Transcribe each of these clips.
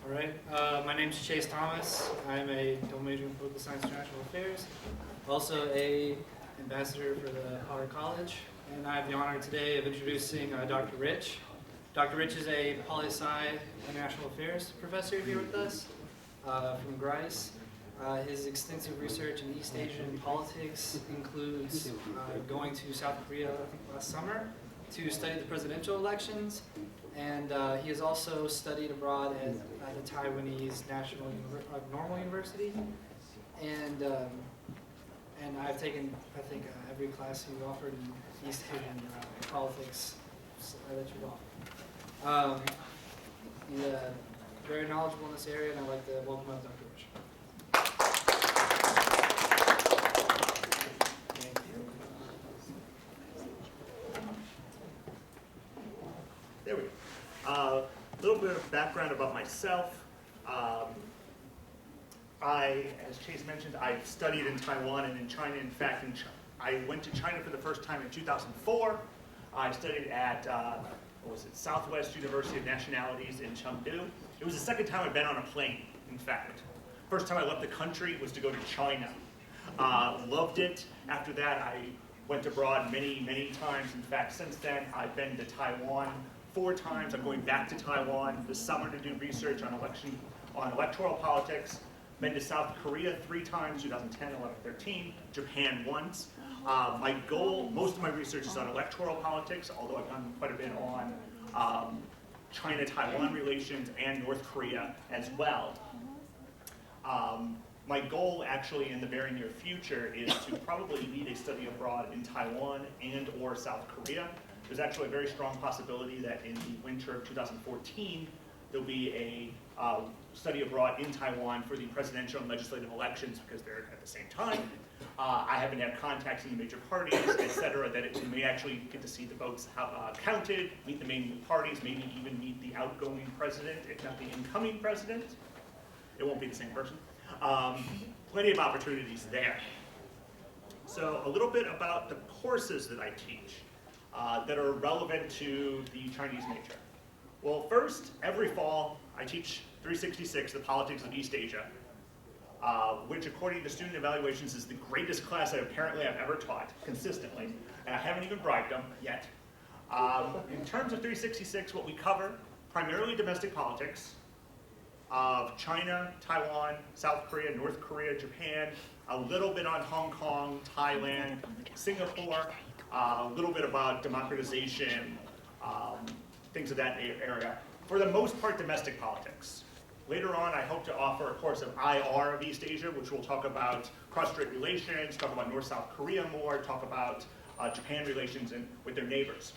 All right, my name is Chase Thomas. I'm a double major in political science and international affairs, also a ambassador for the Howard College, and I have the honor today of introducing Dr. Rich. Dr. Rich is a poli-sci international affairs professor here with us from Grice. His extensive research in East Asian politics includes going to South Korea, I think last summer, to study the presidential elections, and he has also studied abroad at the Taiwanese Normal University, and I've taken, I think, every class he offered in East Asian politics that you've offered. He's very knowledgeable in this area, and I'd like to welcome up Dr. Rich. There we go. A little bit of background about myself. As Chase mentioned, I've studied in Taiwan and in China. In fact, I went to China for the first time in 2004. I studied at Southwest University of Nationalities in Chengdu. It was the second time I'd been on a plane, in fact. First time I left the country was to go to China. Loved it. After that, I went abroad many, many times. In fact, since then, I've been to Taiwan 4 times. I'm going back to Taiwan this summer to do research on electoral politics. Been to South Korea 3 times, 2010, 11, 13. Japan once. My goal, most of my research is on electoral politics, although I've done quite a bit on China-Taiwan relations and North Korea as well. My goal, actually, in the very near future is to probably lead a study abroad in Taiwan and or South Korea. There's actually a very strong possibility that in the winter of 2014, there'll be a study abroad in Taiwan for the presidential and legislative elections because they're at the same time. I happen to have contacts in the major parties, et cetera, that we may actually get to see the votes counted, meet the main parties, maybe even meet the outgoing president, if not the incoming president. It won't be the same person. Plenty of opportunities there. So a little bit about the courses that I teach that are relevant to the Chinese major. Well, first, every fall, I teach 366, the politics of East Asia, which according to student evaluations is the greatest class that apparently I've ever taught consistently, and I haven't even bribed them yet. In terms of 366, what we cover, primarily domestic politics of China, Taiwan, South Korea, North Korea, Japan, a little bit on Hong Kong, Thailand, Singapore, a little bit about democratization, things of that area. For the most part, domestic politics. Later on, I hope to offer a course of IR of East Asia, which will talk about cross-strait relations, talk about North-South Korea more, talk about Japan relations with their neighbors.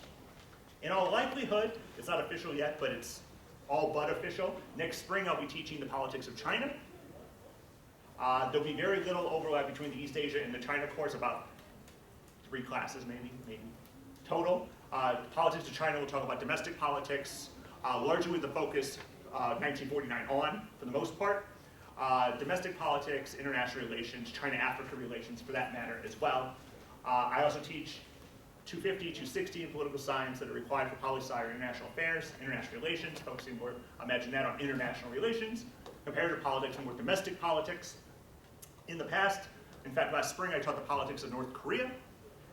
In all likelihood, it's not official yet, but it's all but official. Next spring, I'll be teaching the politics of China. There'll be very little overlap between the East Asia and the China course, about 3 classes maybe total. Politics of China will talk about domestic politics, largely with the focus 1949 on, for the most part. Domestic politics, international relations, China-Africa relations for that matter as well. I also teach 250, 260 in political science that are required for poli-sci or international affairs, international relations, focusing more, imagine that, on international relations, comparative politics and more domestic politics. In the past, in fact last spring, I taught the politics of North Korea,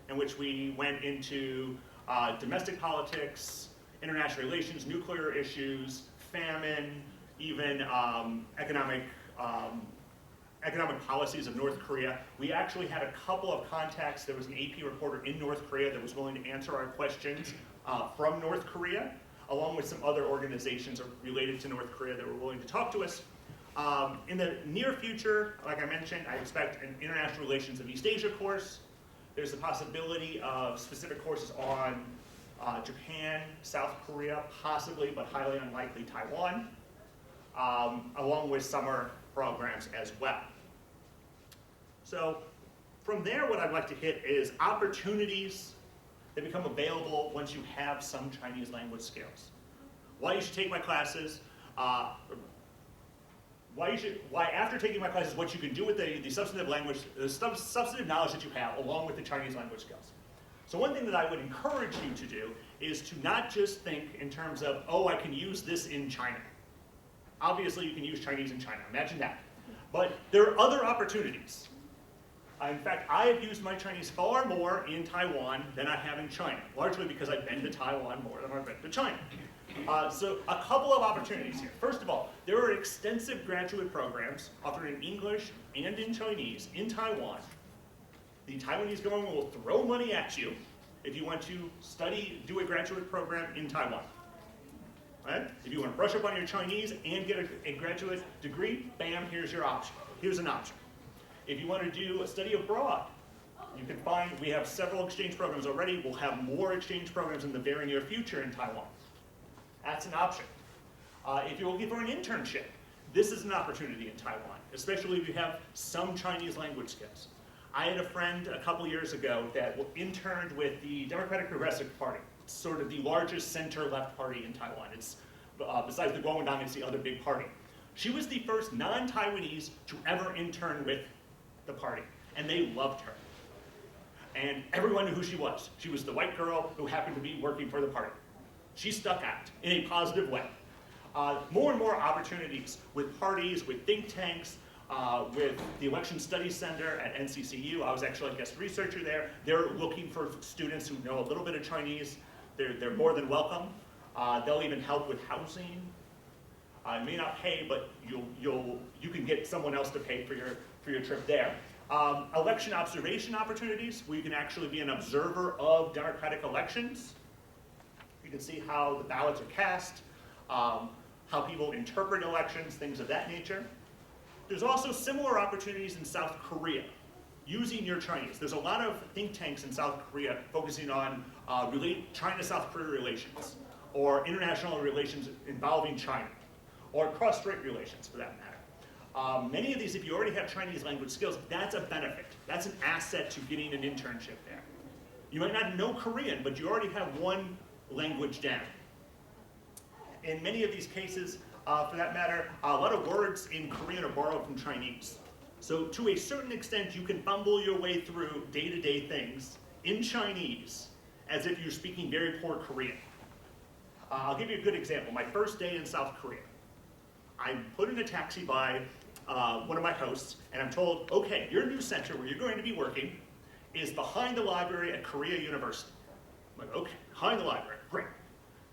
in which we went into domestic politics, international relations, nuclear issues, famine, even economic policies of North Korea. We actually had a couple of contacts. There was an AP reporter in North Korea that was willing to answer our questions from North Korea, along with some other organizations related to North Korea that were willing to talk to us. In the near future, like I mentioned, I expect an international relations of East Asia course. There's the possibility of specific courses on Japan, South Korea, possibly, but highly unlikely, Taiwan, along with summer programs as well. So from there, what I'd like to hit is opportunities that become available once you have some Chinese language skills. Why you should take my classes, why after taking my classes, what you can do with the substantive knowledge that you have, along with the Chinese language skills. So one thing that I would encourage you to do is to not just think in terms of, oh, I can use this in China. Obviously, you can use Chinese in China. Imagine that. But there are other opportunities. In fact, I have used my Chinese far more in Taiwan than I have in China, largely because I've been to Taiwan more than I've been to China. So a couple of opportunities here. First of all, there are extensive graduate programs offered in English and in Chinese in Taiwan. The Taiwanese government will throw money at you if you want to do a graduate program in Taiwan. Right? If you want to brush up on your Chinese and get a graduate degree, bam, here's your option. Here's an option. If you want to do a study abroad, you can find, we have several exchange programs already. We'll have more exchange programs in the very near future in Taiwan. That's an option. If you're looking for an internship, this is an opportunity in Taiwan, especially if you have some Chinese language skills. I had a friend a couple years ago that interned with the Democratic Progressive Party. It's sort of the largest center-left party in Taiwan. It's, besides the Kuomintang, it's the other big party. She was the first non-Taiwanese to ever intern with the party, and they loved her. And everyone knew who she was. She was the white girl who happened to be working for the party. She stuck out in a positive way. More and more opportunities with parties, with think tanks, with the Election Studies Center at NCCU. I was actually a guest researcher there. They're looking for students who know a little bit of Chinese. They're more than welcome. They'll even help with housing. It may not pay, but you can get someone else to pay for your trip there. Election observation opportunities, where you can actually be an observer of democratic elections. You can see how the ballots are cast, how people interpret elections, things of that nature. There's also similar opportunities in South Korea, using your Chinese. There's a lot of think tanks in South Korea focusing on China-South Korea relations, or international relations involving China, or cross-strait relations for that matter. Many of these, if you already have Chinese language skills, that's a benefit. That's an asset to getting an internship there. You might not know Korean, but you already have one language down. In many of these cases, for that matter, a lot of words in Korean are borrowed from Chinese. So to a certain extent, you can fumble your way through day-to-day things in Chinese as if you're speaking very poor Korean. I'll give you a good example. My first day in South Korea, I'm put in a taxi by one of my hosts, and I'm told, okay, your new center where you're going to be working is behind the library at Korea University. I'm like, okay, behind the library, great.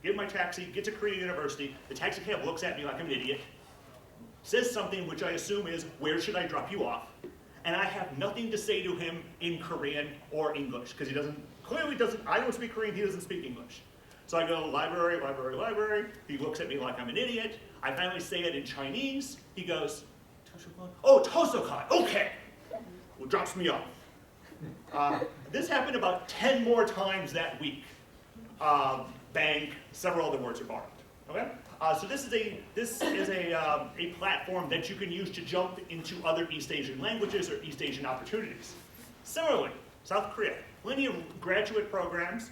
Get in my taxi, get to Korea University, the taxi cab looks at me like I'm an idiot, says something which I assume is, where should I drop you off? And I have nothing to say to him in Korean or English, because he clearly doesn't, I don't speak Korean, he doesn't speak English. So I go, library, library, library. He looks at me like I'm an idiot. I finally say it in Chinese. He goes, oh, Tosokai, okay. Well, drops me off. This happened about 10 more times that week. Bank, several other words are borrowed. Okay? So this is a platform that you can use to jump into other East Asian languages or East Asian opportunities. Similarly, South Korea, plenty of graduate programs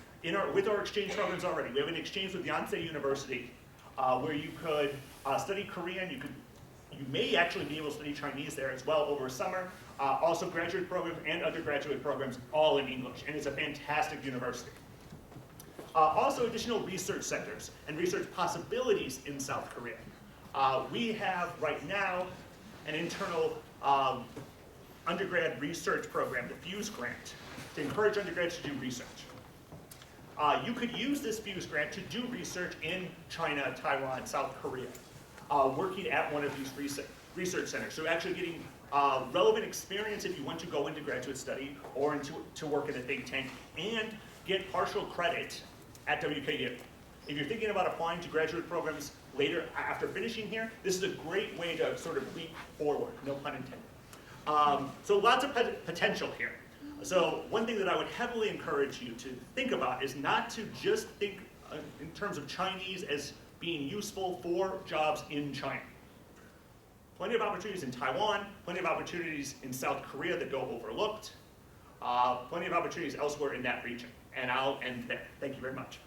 with our exchange programs already. We have an exchange with Yonsei University where you could study Korean. You may actually be able to study Chinese there as well over summer. Also graduate programs and undergraduate programs all in English, and it's a fantastic university. Also additional research centers and research possibilities in South Korea. We have right now an internal undergrad research program, the FUSE grant, to encourage undergrads to do research. You could use this FUSE grant to do research in China, Taiwan, South Korea, working at one of these research centers. So actually getting relevant experience if you want to go into graduate study or to work in a think tank, and get partial credit at WKU. If you're thinking about applying to graduate programs later after finishing here, this is a great way to sort of leap forward, no pun intended. So lots of potential here. So one thing that I would heavily encourage you to think about is not to just think in terms of Chinese as being useful for jobs in China. Plenty of opportunities in Taiwan, plenty of opportunities in South Korea that go overlooked, plenty of opportunities elsewhere in that region. And I'll end there. Thank you very much.